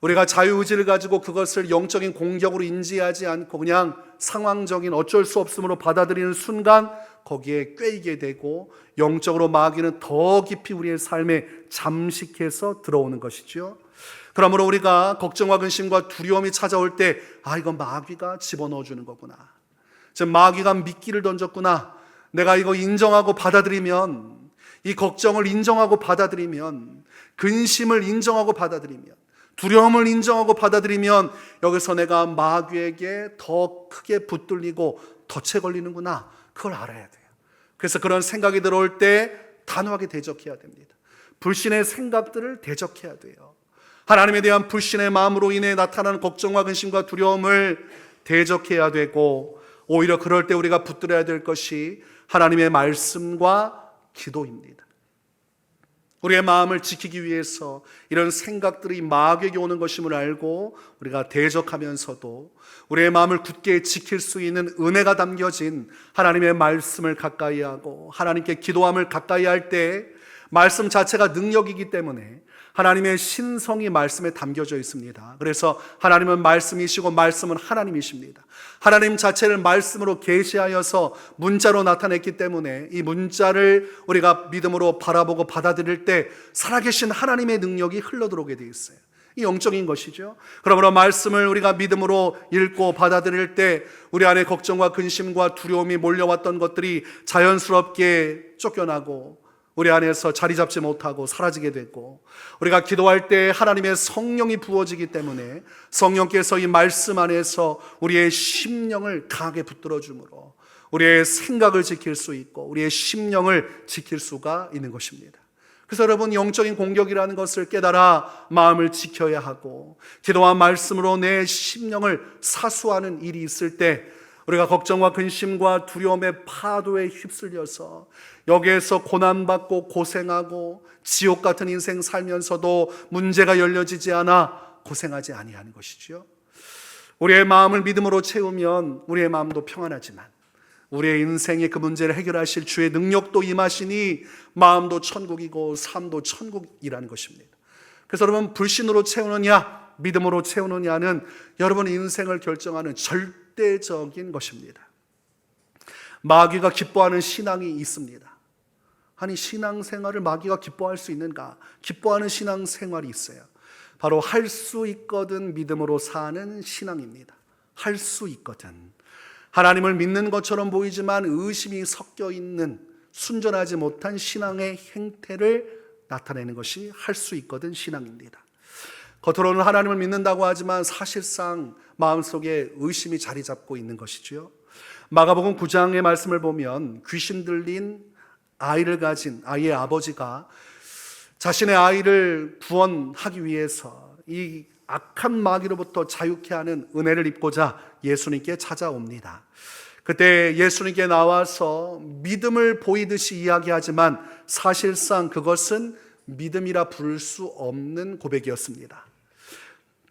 우리가 자유의지를 가지고 그것을 영적인 공격으로 인지하지 않고 그냥 상황적인 어쩔 수 없음으로 받아들이는 순간 거기에 꿰이게 되고, 영적으로 마귀는 더 깊이 우리의 삶에 잠식해서 들어오는 것이죠. 그러므로 우리가 걱정과 근심과 두려움이 찾아올 때, 이건 마귀가 집어넣어 주는 거구나, 지금 마귀가 미끼를 던졌구나, 내가 이거 인정하고 받아들이면, 이 걱정을 인정하고 받아들이면, 근심을 인정하고 받아들이면, 두려움을 인정하고 받아들이면 여기서 내가 마귀에게 더 크게 붙들리고 덫에 걸리는구나, 그걸 알아야 돼요. 그래서 그런 생각이 들어올 때 단호하게 대적해야 됩니다. 불신의 생각들을 대적해야 돼요. 하나님에 대한 불신의 마음으로 인해 나타나는 걱정과 근심과 두려움을 대적해야 되고, 오히려 그럴 때 우리가 붙들어야 될 것이 하나님의 말씀과 기도입니다. 우리의 마음을 지키기 위해서 이런 생각들이 마귀에게 오는 것임을 알고 우리가 대적하면서도 우리의 마음을 굳게 지킬 수 있는 은혜가 담겨진 하나님의 말씀을 가까이 하고 하나님께 기도함을 가까이 할 때, 말씀 자체가 능력이기 때문에 하나님의 신성이 말씀에 담겨져 있습니다. 그래서 하나님은 말씀이시고 말씀은 하나님이십니다. 하나님 자체를 말씀으로 계시하여서 문자로 나타냈기 때문에 이 문자를 우리가 믿음으로 바라보고 받아들일 때 살아계신 하나님의 능력이 흘러들어오게 되어 있어요. 이 영적인 것이죠. 그러므로 말씀을 우리가 믿음으로 읽고 받아들일 때 우리 안에 걱정과 근심과 두려움이 몰려왔던 것들이 자연스럽게 쫓겨나고 우리 안에서 자리 잡지 못하고 사라지게 됐고, 우리가 기도할 때 하나님의 성령이 부어지기 때문에 성령께서 이 말씀 안에서 우리의 심령을 강하게 붙들어 주므로 우리의 생각을 지킬 수 있고 우리의 심령을 지킬 수가 있는 것입니다. 그래서 여러분, 영적인 공격이라는 것을 깨달아 마음을 지켜야 하고, 기도와 말씀으로 내 심령을 사수하는 일이 있을 때 우리가 걱정과 근심과 두려움의 파도에 휩쓸려서 여기에서 고난받고 고생하고 지옥 같은 인생 살면서도 문제가 열려지지 않아 고생하지 아니하는 것이죠. 우리의 마음을 믿음으로 채우면 우리의 마음도 평안하지만 우리의 인생의 그 문제를 해결하실 주의 능력도 임하시니 마음도 천국이고 삶도 천국이라는 것입니다. 그래서 여러분, 불신으로 채우느냐 믿음으로 채우느냐는 여러분의 인생을 결정하는 절대적인 것입니다. 마귀가 기뻐하는 신앙이 있습니다. 아니, 신앙생활을 마귀가 기뻐할 수 있는가? 기뻐하는 신앙생활이 있어요. 바로 할 수 있거든 믿음으로 사는 신앙입니다. 할 수 있거든. 하나님을 믿는 것처럼 보이지만 의심이 섞여 있는 순전하지 못한 신앙의 행태를 나타내는 것이 할 수 있거든 신앙입니다. 겉으로는 하나님을 믿는다고 하지만 사실상 마음속에 의심이 자리 잡고 있는 것이지요. 마가복음 9장의 말씀을 보면 귀신 들린 아이를 가진 아이의 아버지가 자신의 아이를 구원하기 위해서 이 악한 마귀로부터 자유케 하는 은혜를 입고자 예수님께 찾아옵니다. 그때 예수님께 나와서 믿음을 보이듯이 이야기하지만 사실상 그것은 믿음이라 부를 수 없는 고백이었습니다.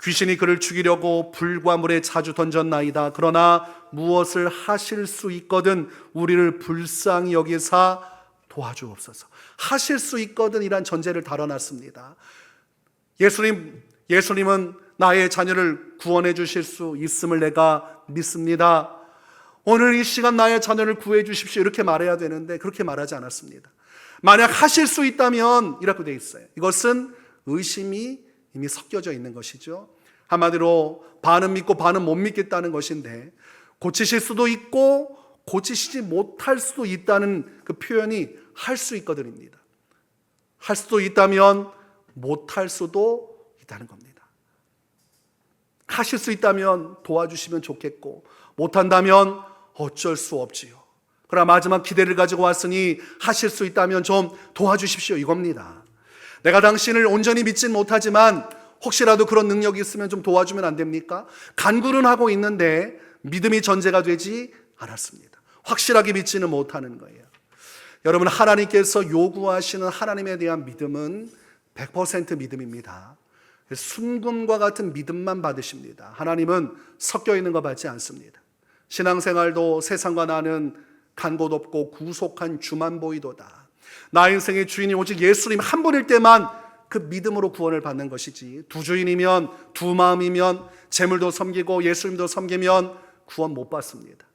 귀신이 그를 죽이려고 불과 물에 자주 던졌나이다. 그러나 무엇을 하실 수 있거든 우리를 불쌍히 여기사 도와주옵소서. 하실 수 있거든 이란 전제를 달아놨습니다. 예수님은 나의 자녀를 구원해 주실 수 있음을 내가 믿습니다. 오늘 이 시간 나의 자녀를 구해 주십시오. 이렇게 말해야 되는데 그렇게 말하지 않았습니다. 만약 하실 수 있다면 이라고 되어 있어요. 이것은 의심이 이미 섞여져 있는 것이죠. 한마디로 반은 믿고 반은 못 믿겠다는 것인데 고치실 수도 있고 고치시지 못할 수도 있다는 그 표현이 할 수 있거든입니다. 할 수도 있다면 못할 수도 있다는 겁니다. 하실 수 있다면 도와주시면 좋겠고 못한다면 어쩔 수 없지요. 그러나 마지막 기대를 가지고 왔으니 하실 수 있다면 좀 도와주십시오 이겁니다. 내가 당신을 온전히 믿진 못하지만 혹시라도 그런 능력이 있으면 좀 도와주면 안 됩니까? 간구는 하고 있는데 믿음이 전제가 되지 않았습니다. 확실하게 믿지는 못하는 거예요. 여러분, 하나님께서 요구하시는 하나님에 대한 믿음은 100% 믿음입니다. 순금과 같은 믿음만 받으십니다. 하나님은 섞여 있는 거 받지 않습니다. 신앙생활도 세상과 나는 간 곳 없고 구속한 주만 보이도다. 나 인생의 주인이 오직 예수님 한 분일 때만 그 믿음으로 구원을 받는 것이지, 두 주인이면 두 마음이면 재물도 섬기고 예수님도 섬기면 구원 못 받습니다.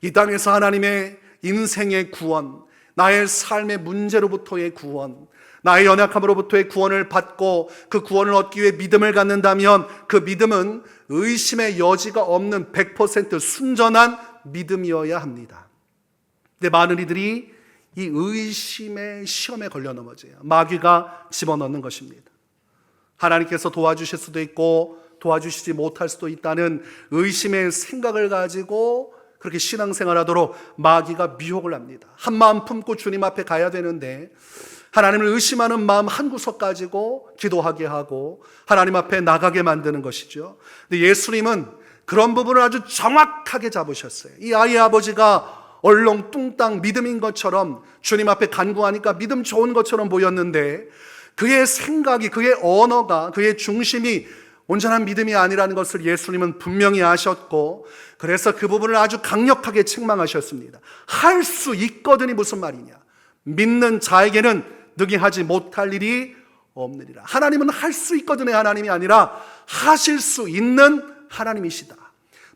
이 땅에서 하나님의 인생의 구원, 나의 삶의 문제로부터의 구원, 나의 연약함으로부터의 구원을 받고 그 구원을 얻기 위해 믿음을 갖는다면 그 믿음은 의심의 여지가 없는 100% 순전한 믿음이어야 합니다. 근데 많은 이들이 이 의심의 시험에 걸려 넘어져요. 마귀가 집어넣는 것입니다. 하나님께서 도와주실 수도 있고 도와주시지 못할 수도 있다는 의심의 생각을 가지고 그렇게 신앙생활하도록 마귀가 미혹을 합니다. 한 마음 품고 주님 앞에 가야 되는데 하나님을 의심하는 마음 한 구석 가지고 기도하게 하고 하나님 앞에 나가게 만드는 것이죠. 근데 예수님은 그런 부분을 아주 정확하게 잡으셨어요. 이 아이의 아버지가 얼렁뚱땅 믿음인 것처럼 주님 앞에 간구하니까 믿음 좋은 것처럼 보였는데 그의 생각이, 그의 언어가, 그의 중심이 온전한 믿음이 아니라는 것을 예수님은 분명히 아셨고 그래서 그 부분을 아주 강력하게 책망하셨습니다. 할 수 있거든이 무슨 말이냐? 믿는 자에게는 능히 하지 못할 일이 없느니라. 하나님은 할 수 있거든의 하나님이 아니라 하실 수 있는 하나님이시다.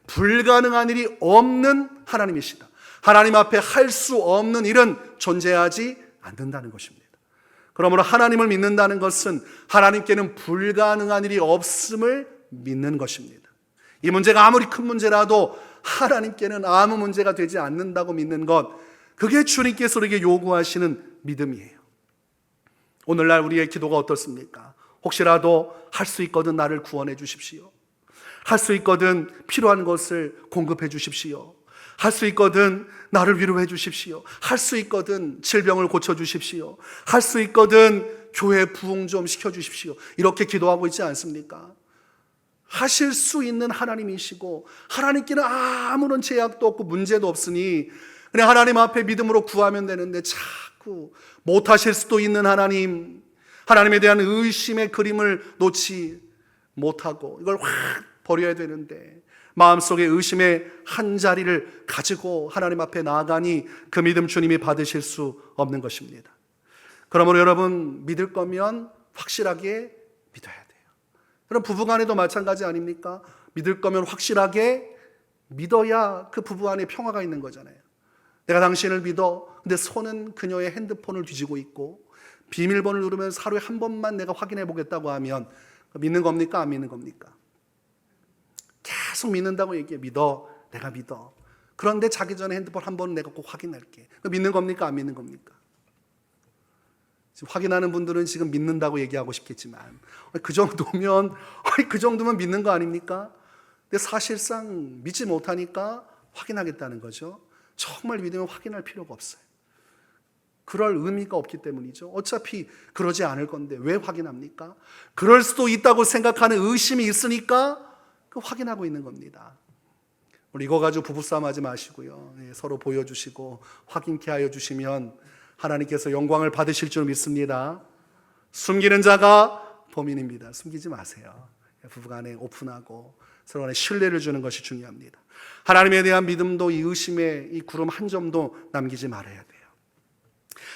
불가능한 일이 없는 하나님이시다. 하나님 앞에 할 수 없는 일은 존재하지 않는다는 것입니다. 그러므로 하나님을 믿는다는 것은 하나님께는 불가능한 일이 없음을 믿는 것입니다. 이 문제가 아무리 큰 문제라도 하나님께는 아무 문제가 되지 않는다고 믿는 것, 그게 주님께서 우리에게 요구하시는 믿음이에요. 오늘날 우리의 기도가 어떻습니까? 혹시라도 할 수 있거든 나를 구원해 주십시오. 할 수 있거든 필요한 것을 공급해 주십시오. 할 수 있거든 나를 위로해 주십시오. 할 수 있거든 질병을 고쳐 주십시오. 할 수 있거든 교회 부흥 좀 시켜 주십시오. 이렇게 기도하고 있지 않습니까? 하실 수 있는 하나님이시고 하나님께는 아무런 제약도 없고 문제도 없으니 그냥 하나님 앞에 믿음으로 구하면 되는데 자꾸 못하실 수도 있는 하나님, 하나님에 대한 의심의 그림을 놓지 못하고 이걸 확 버려야 되는데 마음속에 의심의 한 자리를 가지고 하나님 앞에 나아가니 그 믿음 주님이 받으실 수 없는 것입니다. 그러므로 여러분, 믿을 거면 확실하게 믿어야 돼요. 그럼 부부간에도 마찬가지 아닙니까? 믿을 거면 확실하게 믿어야 그 부부 안에 평화가 있는 거잖아요. 내가 당신을 믿어. 근데 손은 그녀의 핸드폰을 뒤지고 있고 비밀번호를 누르면 하루에 한 번만 내가 확인해 보겠다고 하면 믿는 겁니까? 안 믿는 겁니까? 계속 믿는다고 얘기해. 믿어. 내가 믿어. 그런데 자기 전에 핸드폰 한 번은 내가 꼭 확인할게. 믿는 겁니까? 안 믿는 겁니까? 지금 확인하는 분들은 지금 믿는다고 얘기하고 싶겠지만 그 정도면 믿는 거 아닙니까? 근데 사실상 믿지 못하니까 확인하겠다는 거죠. 정말 믿으면 확인할 필요가 없어요. 그럴 의미가 없기 때문이죠. 어차피 그러지 않을 건데 왜 확인합니까? 그럴 수도 있다고 생각하는 의심이 있으니까 그 확인하고 있는 겁니다. 우리 이거 가지고 부부싸움 하지 마시고요. 서로 보여주시고 확인케 하여 주시면 하나님께서 영광을 받으실 줄 믿습니다. 숨기는 자가 범인입니다. 숨기지 마세요. 부부간에 오픈하고 서로 간에 신뢰를 주는 것이 중요합니다. 하나님에 대한 믿음도 이 의심의 이 구름 한 점도 남기지 말아야 돼요.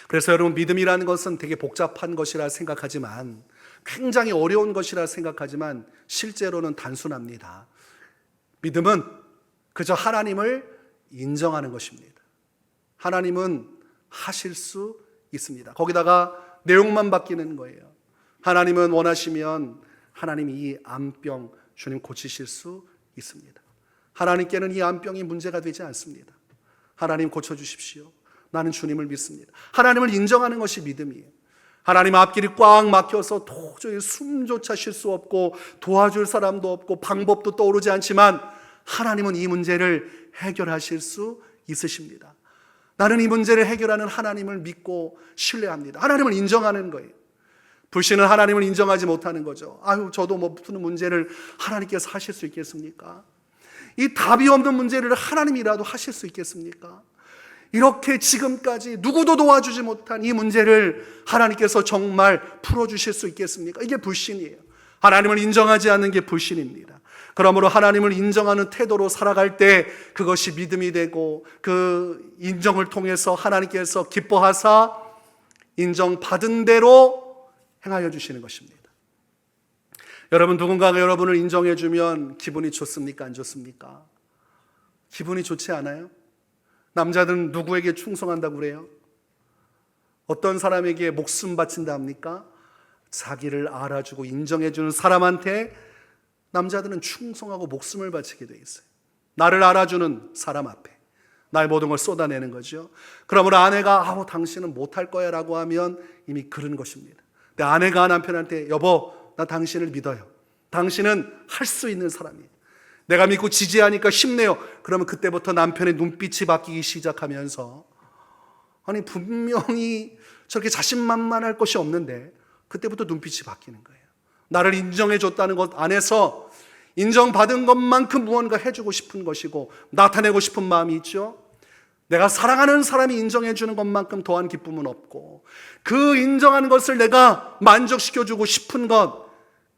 그래서 여러분, 믿음이라는 것은 되게 복잡한 것이라 생각하지만, 굉장히 어려운 것이라 생각하지만 실제로는 단순합니다. 믿음은 그저 하나님을 인정하는 것입니다. 하나님은 하실 수 있습니다. 거기다가 내용만 바뀌는 거예요. 하나님은 원하시면 하나님이 이 암병 주님 고치실 수 있습니다. 하나님께는 이 암병이 문제가 되지 않습니다. 하나님 고쳐주십시오. 나는 주님을 믿습니다. 하나님을 인정하는 것이 믿음이에요. 하나님 앞길이 꽉 막혀서 도저히 숨조차 쉴 수 없고 도와줄 사람도 없고 방법도 떠오르지 않지만 하나님은 이 문제를 해결하실 수 있으십니다. 나는 이 문제를 해결하는 하나님을 믿고 신뢰합니다. 하나님을 인정하는 거예요. 불신은 하나님을 인정하지 못하는 거죠. 저도 뭐 푸는 문제를 하나님께서 하실 수 있겠습니까? 이 답이 없는 문제를 하나님이라도 하실 수 있겠습니까? 이렇게 지금까지 누구도 도와주지 못한 이 문제를 하나님께서 정말 풀어주실 수 있겠습니까? 이게 불신이에요. 하나님을 인정하지 않는 게 불신입니다. 그러므로 하나님을 인정하는 태도로 살아갈 때 그것이 믿음이 되고 그 인정을 통해서 하나님께서 기뻐하사 인정받은 대로 행하여 주시는 것입니다. 여러분, 누군가가 여러분을 인정해 주면 기분이 좋습니까? 안 좋습니까? 기분이 좋지 않아요? 남자들은 누구에게 충성한다고 그래요? 어떤 사람에게 목숨 바친다 합니까? 자기를 알아주고 인정해 주는 사람한테 남자들은 충성하고 목숨을 바치게 돼 있어요. 나를 알아주는 사람 앞에 나의 모든 걸 쏟아내는 거죠. 그러므로 아내가 당신은 못할 거야 라고 하면 이미 그런 것입니다. 근데 아내가 남편한테 여보, 나 당신을 믿어요. 당신은 할 수 있는 사람이에요. 내가 믿고 지지하니까 힘내요. 그러면 그때부터 남편의 눈빛이 바뀌기 시작하면서 분명히 저렇게 자신만만할 것이 없는데 그때부터 눈빛이 바뀌는 거예요. 나를 인정해 줬다는 것 안에서 인정받은 것만큼 무언가 해주고 싶은 것이고 나타내고 싶은 마음이 있죠. 내가 사랑하는 사람이 인정해 주는 것만큼 더한 기쁨은 없고 그 인정하는 것을 내가 만족시켜주고 싶은 것,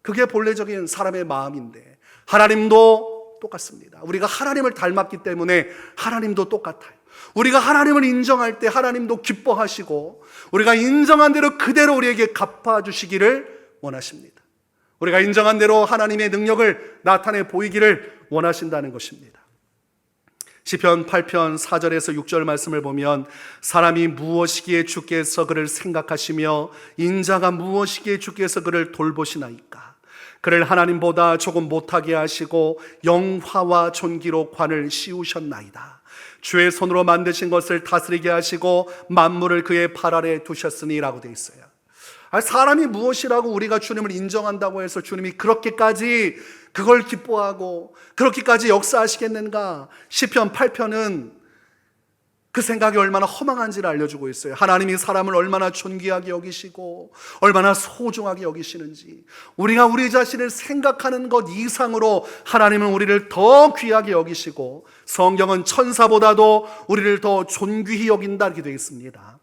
그게 본래적인 사람의 마음인데 하나님도 똑같습니다. 우리가 하나님을 닮았기 때문에 하나님도 똑같아요. 우리가 하나님을 인정할 때 하나님도 기뻐하시고 우리가 인정한 대로 그대로 우리에게 갚아주시기를 원하십니다. 우리가 인정한 대로 하나님의 능력을 나타내 보이기를 원하신다는 것입니다. 시편 8편 4절에서 6절 말씀을 보면 사람이 무엇이기에 주께서 그를 생각하시며 인자가 무엇이기에 주께서 그를 돌보시나이까. 그를 하나님보다 조금 못하게 하시고 영화와 존귀로 관을 씌우셨나이다. 주의 손으로 만드신 것을 다스리게 하시고 만물을 그의 발 아래 두셨으니 라고 되어 있어요. 사람이 무엇이라고 우리가 주님을 인정한다고 해서 주님이 그렇게까지 그걸 기뻐하고 그렇게까지 역사하시겠는가? 시편 8편은 그 생각이 얼마나 허망한지를 알려주고 있어요. 하나님이 사람을 얼마나 존귀하게 여기시고 얼마나 소중하게 여기시는지, 우리가 우리 자신을 생각하는 것 이상으로 하나님은 우리를 더 귀하게 여기시고 성경은 천사보다도 우리를 더 존귀히 여긴다 이렇게 되어 있습니다.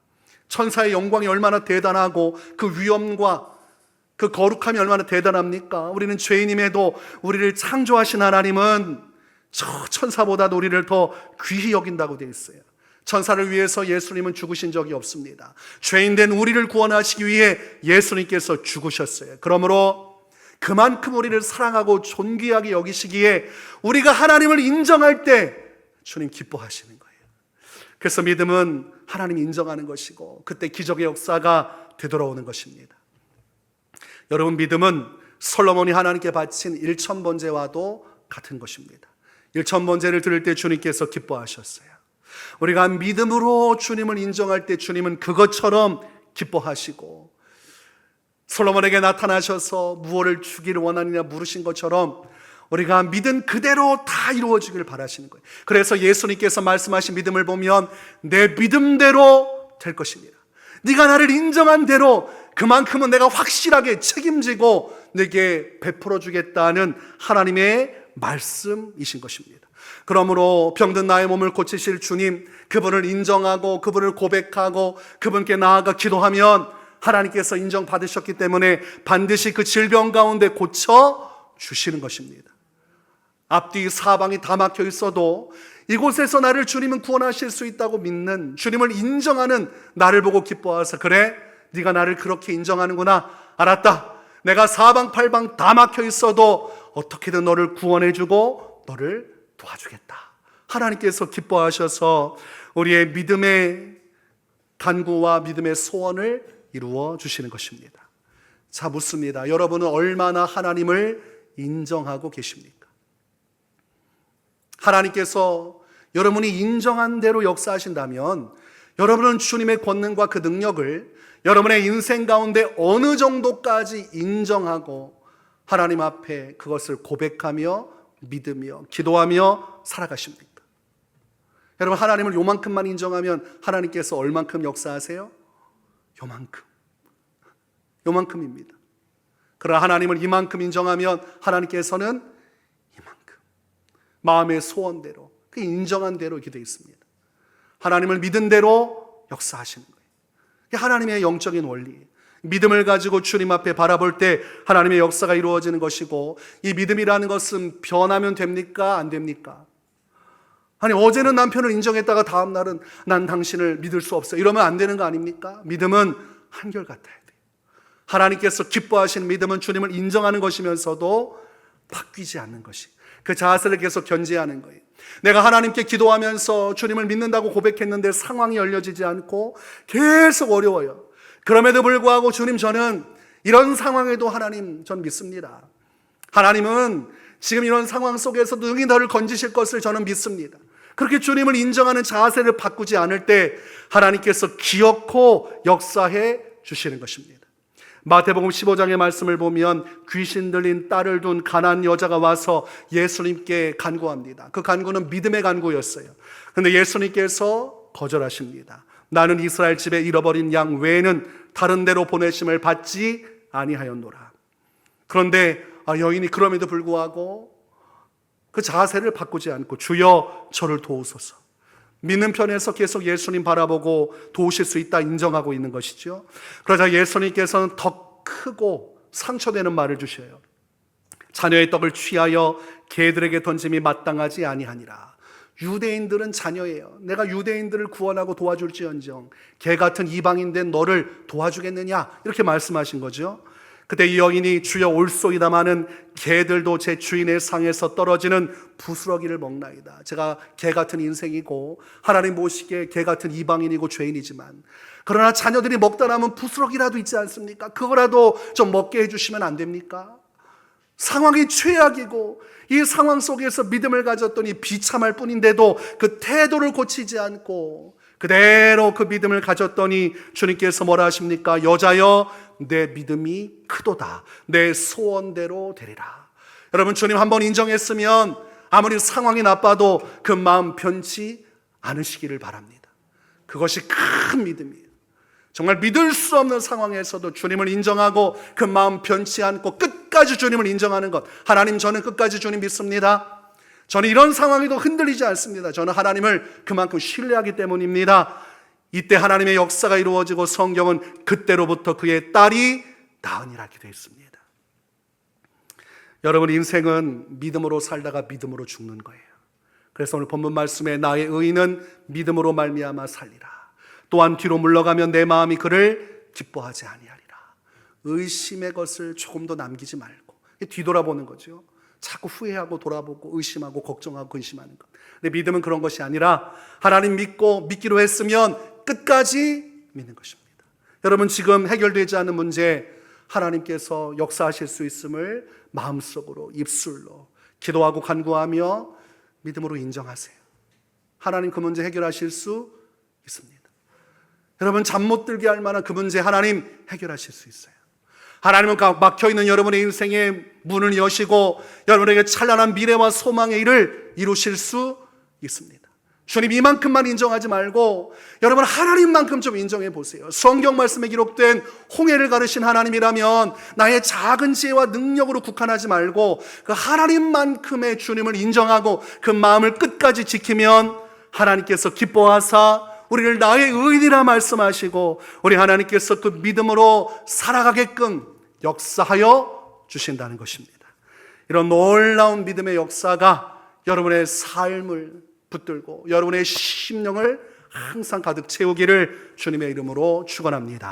천사의 영광이 얼마나 대단하고 그 위엄과 그 거룩함이 얼마나 대단합니까? 우리는 죄인임에도 우리를 창조하신 하나님은 저 천사보다도 우리를 더 귀히 여긴다고 되어 있어요. 천사를 위해서 예수님은 죽으신 적이 없습니다. 죄인된 우리를 구원하시기 위해 예수님께서 죽으셨어요. 그러므로 그만큼 우리를 사랑하고 존귀하게 여기시기에 우리가 하나님을 인정할 때 주님 기뻐하시는 거예요. 그래서 믿음은 하나님이 인정하는 것이고 그때 기적의 역사가 되돌아오는 것입니다. 여러분, 믿음은 솔로몬이 하나님께 바친 1000번제와도 같은 것입니다. 1000번제를 드릴 때 주님께서 기뻐하셨어요. 우리가 믿음으로 주님을 인정할 때 주님은 그것처럼 기뻐하시고, 솔로몬에게 나타나셔서 무엇을 주기를 원하느냐 물으신 것처럼 우리가 믿은 그대로 다 이루어지기를 바라시는 거예요. 그래서 예수님께서 말씀하신 믿음을 보면 내 믿음대로 될 것입니다. 네가 나를 인정한 대로 그만큼은 내가 확실하게 책임지고 내게 베풀어 주겠다는 하나님의 말씀이신 것입니다. 그러므로 병든 나의 몸을 고치실 주님, 그분을 인정하고 그분을 고백하고 그분께 나아가 기도하면 하나님께서 인정받으셨기 때문에 반드시 그 질병 가운데 고쳐 주시는 것입니다. 앞뒤 사방이 다 막혀 있어도 이곳에서 나를 주님은 구원하실 수 있다고 믿는, 주님을 인정하는 나를 보고 기뻐하사, 그래, 네가 나를 그렇게 인정하는구나, 알았다, 내가 사방팔방 다 막혀 있어도 어떻게든 너를 구원해주고 너를 도와주겠다. 하나님께서 기뻐하셔서 우리의 믿음의 간구와 믿음의 소원을 이루어 주시는 것입니다. 자, 묻습니다. 여러분은 얼마나 하나님을 인정하고 계십니까? 하나님께서 여러분이 인정한 대로 역사하신다면 여러분은 주님의 권능과 그 능력을 여러분의 인생 가운데 어느 정도까지 인정하고 하나님 앞에 그것을 고백하며 믿으며 기도하며 살아가십니까? 여러분, 하나님을 요만큼만 인정하면 하나님께서 얼만큼 역사하세요? 요만큼입니다. 그러나 하나님을 이만큼 인정하면 하나님께서는 이만큼, 마음의 소원대로, 그 인정한 대로 이렇게 되어 있습니다. 하나님을 믿은 대로 역사하시는 거예요. 이게 하나님의 영적인 원리예요. 믿음을 가지고 주님 앞에 바라볼 때 하나님의 역사가 이루어지는 것이고, 이 믿음이라는 것은 변하면 됩니까? 안 됩니까? 아니, 어제는 남편을 인정했다가 다음 날은 난 당신을 믿을 수 없어, 이러면 안 되는 거 아닙니까? 믿음은 한결같아야 돼요. 하나님께서 기뻐하시는 믿음은 주님을 인정하는 것이면서도 바뀌지 않는 것이, 그 자세를 계속 견지하는 거예요. 내가 하나님께 기도하면서 주님을 믿는다고 고백했는데 상황이 열려지지 않고 계속 어려워요. 그럼에도 불구하고 주님, 저는 이런 상황에도 하나님, 전 믿습니다. 하나님은 지금 이런 상황 속에서도 능히 너를 건지실 것을 저는 믿습니다. 그렇게 주님을 인정하는 자세를 바꾸지 않을 때 하나님께서 기어코 역사해 주시는 것입니다. 마태복음 15장의 말씀을 보면 귀신 들린 딸을 둔 가난한 여자가 와서 예수님께 간구합니다. 그 간구는 믿음의 간구였어요. 그런데 예수님께서 거절하십니다. 나는 이스라엘 집에 잃어버린 양 외에는 다른 데로 보내심을 받지 아니하였노라. 그런데 여인이 그럼에도 불구하고 그 자세를 바꾸지 않고 주여 저를 도우소서, 믿는 편에서 계속 예수님 바라보고 도우실 수 있다 인정하고 있는 것이죠. 그러자 예수님께서는 더 크고 상처되는 말을 주셔요. 자녀의 떡을 취하여 개들에게 던짐이 마땅하지 아니하니라. 유대인들은 자녀예요. 내가 유대인들을 구원하고 도와줄지언정 개 같은 이방인 된 너를 도와주겠느냐, 이렇게 말씀하신 거죠. 그때 이 여인이 주여 올소이다마는 개들도 제 주인의 상에서 떨어지는 부스러기를 먹나이다. 제가 개 같은 인생이고 하나님 보시기에 개 같은 이방인이고 죄인이지만, 그러나 자녀들이 먹다 남은 부스러기라도 있지 않습니까? 그거라도 좀 먹게 해주시면 안 됩니까? 상황이 최악이고 이 상황 속에서 믿음을 가졌더니 비참할 뿐인데도 그 태도를 고치지 않고 그대로 그 믿음을 가졌더니 주님께서 뭐라 하십니까? 여자여, 내 믿음이 크도다. 내 소원대로 되리라. 여러분, 주님 한번 인정했으면 아무리 상황이 나빠도 그 마음 변치 않으시기를 바랍니다. 그것이 큰 믿음이에요. 정말 믿을 수 없는 상황에서도 주님을 인정하고 그 마음 변치 않고 끝까지 주님을 인정하는 것. 하나님, 저는 끝까지 주님 믿습니다. 저는 이런 상황에도 흔들리지 않습니다. 저는 하나님을 그만큼 신뢰하기 때문입니다. 이때 하나님의 역사가 이루어지고 성경은 그때로부터 그의 딸이 나으니라 기도했습니다. 여러분, 인생은 믿음으로 살다가 믿음으로 죽는 거예요. 그래서 오늘 본문 말씀에 나의 의인은 믿음으로 말미암아 살리라. 또한 뒤로 물러가면 내 마음이 그를 기뻐하지 아니하리라. 의심의 것을 조금도 남기지 말고 뒤돌아보는 거죠. 자꾸 후회하고 돌아보고 의심하고 걱정하고 근심하는 것. 근데 믿음은 그런 것이 아니라 하나님 믿고 믿기로 했으면 끝까지 믿는 것입니다. 여러분, 지금 해결되지 않은 문제 하나님께서 역사하실 수 있음을 마음속으로 입술로 기도하고 간구하며 믿음으로 인정하세요. 하나님 그 문제 해결하실 수 있습니다. 여러분, 잠 못 들게 할 만한 그 문제 하나님 해결하실 수 있어요. 하나님은 막혀있는 여러분의 인생의 문을 여시고 여러분에게 찬란한 미래와 소망의 일을 이루실 수 있습니다. 주님, 이만큼만 인정하지 말고 여러분 하나님만큼 좀 인정해 보세요. 성경 말씀에 기록된 홍해를 가르신 하나님이라면 나의 작은 지혜와 능력으로 국한하지 말고 그 하나님만큼의 주님을 인정하고 그 마음을 끝까지 지키면 하나님께서 기뻐하사 우리를 나의 의인이라 말씀하시고 우리 하나님께서 그 믿음으로 살아가게끔 역사하여 주신다는 것입니다. 이런 놀라운 믿음의 역사가 여러분의 삶을 붙들고 여러분의 심령을 항상 가득 채우기를 주님의 이름으로 축원합니다.